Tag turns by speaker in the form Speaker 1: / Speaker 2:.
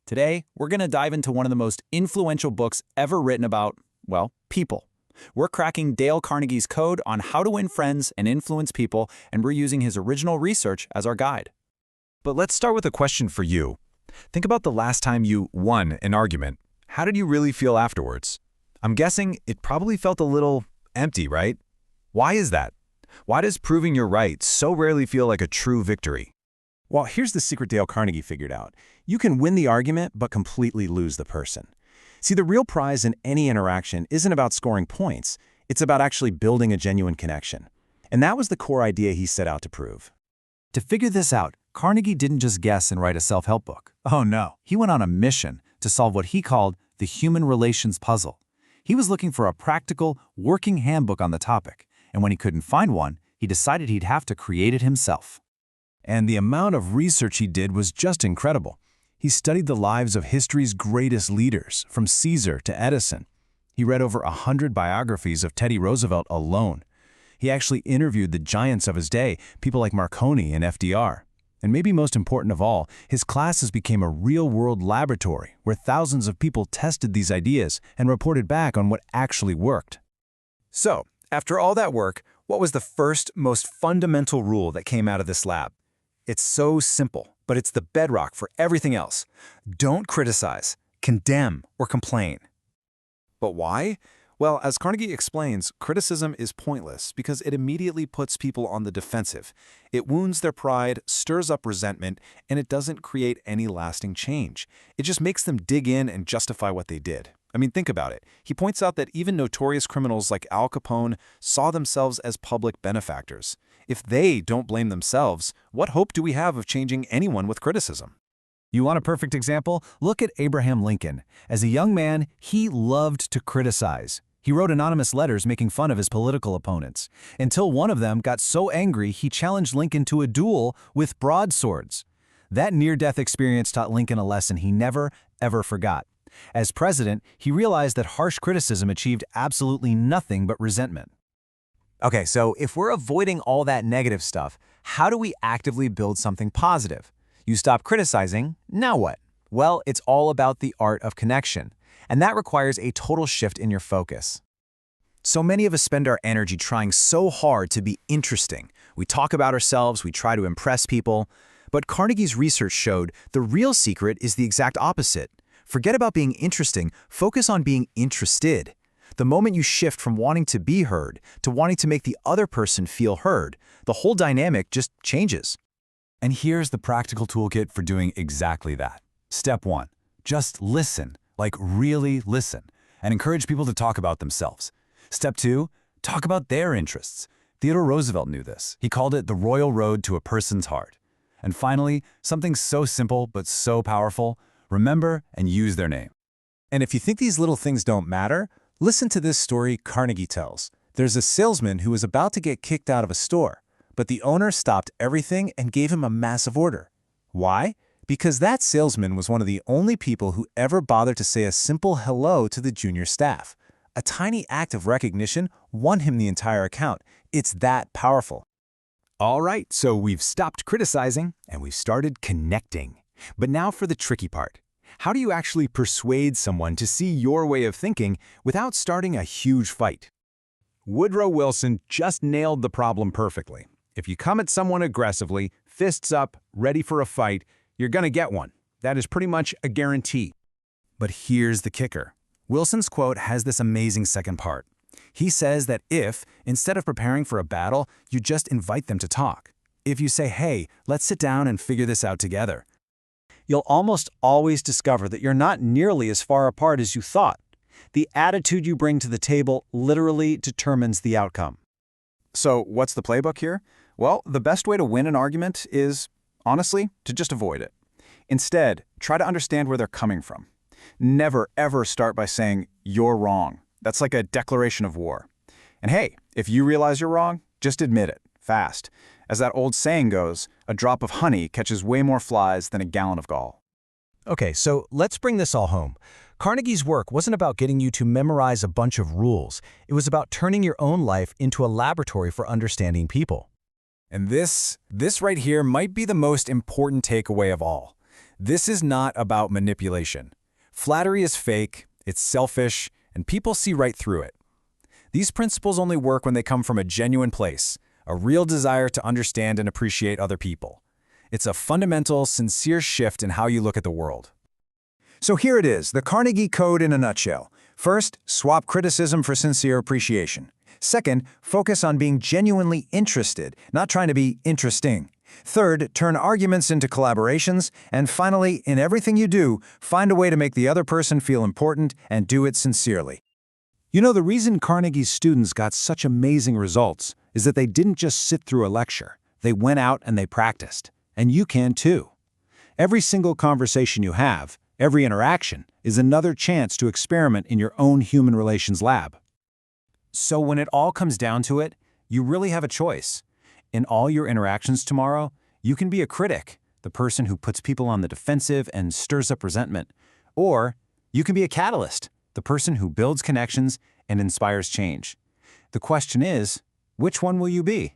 Speaker 1: Today, we're going to dive into one of the most influential books ever written about, well, people. We're cracking Dale Carnegie's code on how to win friends and influence people, and we're using his original research as our guide.
Speaker 2: But let's start with a question for you. Think about the last time you won an argument. How did you really feel afterwards? I'm guessing it probably felt a little empty, right? Why is that? Why does proving you're right so rarely feel like a true victory?
Speaker 3: Well, here's the secret Dale Carnegie figured out. You can win the argument, but completely lose the person. See, the real prize in any interaction isn't about scoring points. It's about actually building a genuine connection. And that was the core idea he set out to prove.
Speaker 4: To figure this out, Carnegie didn't just guess and write a self-help book. Oh no, he went on a mission to solve what he called the human relations puzzle. He was looking for a practical, working handbook on the topic, and when he couldn't find one, he decided he'd have to create it himself.
Speaker 3: And the amount of research he did was just incredible. He studied the lives of history's greatest leaders, from Caesar to Edison. He read over 100 biographies of Teddy Roosevelt alone. He actually interviewed the giants of his day, people like Marconi and FDR. And maybe most important of all, his classes became a real-world laboratory where thousands of people tested these ideas and reported back on what actually worked.
Speaker 5: So, after all that work, what was the first, most fundamental rule that came out of this lab? It's so simple, but it's the bedrock for everything else. Don't criticize, condemn, or complain. But why? Well, as Carnegie explains, criticism is pointless because it immediately puts people on the defensive. It wounds their pride, stirs up resentment, and it doesn't create any lasting change. It just makes them dig in and justify what they did. I mean, think about it. He points out that even notorious criminals like Al Capone saw themselves as public benefactors. If they don't blame themselves, what hope do we have of changing anyone with criticism?
Speaker 4: You want a perfect example? Look at Abraham Lincoln. As a young man, he loved to criticize. He wrote anonymous letters making fun of his political opponents, until one of them got so angry he challenged Lincoln to a duel with broadswords. That near-death experience taught Lincoln a lesson he never, ever forgot. As president, he realized that harsh criticism achieved absolutely nothing but resentment.
Speaker 6: Okay, so if we're avoiding all that negative stuff, how do we actively build something positive? You stop criticizing, now what? Well, it's all about the art of connection, and that requires a total shift in your focus.
Speaker 2: So many of us spend our energy trying so hard to be interesting. We talk about ourselves, we try to impress people. But Carnegie's research showed the real secret is the exact opposite. Forget about being interesting, focus on being interested. The moment you shift from wanting to be heard to wanting to make the other person feel heard, the whole dynamic just changes.
Speaker 4: And here's the practical toolkit for doing exactly that. Step 1. Just listen, like really listen, and encourage people to talk about themselves. Step 2. Talk about their interests. Theodore Roosevelt knew this. He called it the royal road to a person's heart. And finally, something so simple but so powerful, remember and use their name.
Speaker 3: And if you think these little things don't matter, listen to this story Carnegie tells. There's a salesman who was about to get kicked out of a store, but the owner stopped everything and gave him a massive order. Why? Because that salesman was one of the only people who ever bothered to say a simple hello to the junior staff. A tiny act of recognition won him the entire account. It's that powerful.
Speaker 2: All right, so we've stopped criticizing and we've started connecting. But now for the tricky part. How do you actually persuade someone to see your way of thinking without starting a huge fight? Woodrow Wilson just nailed the problem perfectly. If you come at someone aggressively, fists up, ready for a fight, you're going to get one. That is pretty much a guarantee.
Speaker 4: But here's the kicker. Wilson's quote has this amazing second part. He says that if, instead of preparing for a battle, you just invite them to talk. If you say, hey, let's sit down and figure this out together,
Speaker 7: you'll almost always discover that you're not nearly as far apart as you thought. The attitude you bring to the table literally determines the outcome.
Speaker 5: So, what's the playbook here? Well, the best way to win an argument is, honestly, to just avoid it. Instead, try to understand where they're coming from. Never, ever start by saying, you're wrong. That's like a declaration of war. And hey, if you realize you're wrong, just admit it, fast. As that old saying goes, a drop of honey catches way more flies than a gallon of gall.
Speaker 8: Okay, so let's bring this all home. Carnegie's work wasn't about getting you to memorize a bunch of rules. It was about turning your own life into a laboratory for understanding people.
Speaker 1: And this right here might be the most important takeaway of all.
Speaker 2: This is not about manipulation. Flattery is fake, it's selfish, and people see right through it. These principles only work when they come from a genuine place, a real desire to understand and appreciate other people. It's a fundamental, sincere shift in how you look at the world.
Speaker 5: So here it is, the Carnegie Code in a nutshell. First, swap criticism for sincere appreciation. Second, focus on being genuinely interested, not trying to be interesting. Third, turn arguments into collaborations. And finally, in everything you do, find a way to make the other person feel important and do it sincerely.
Speaker 7: You know, the reason Carnegie's students got such amazing results is that they didn't just sit through a lecture. They went out and they practiced. And you can too. Every single conversation you have, every interaction, is another chance to experiment in your own human relations lab.
Speaker 1: So when it all comes down to it, you really have a choice. In all your interactions tomorrow, you can be a critic, the person who puts people on the defensive and stirs up resentment. Or you can be a catalyst, the person who builds connections and inspires change. The question is, which one will you be?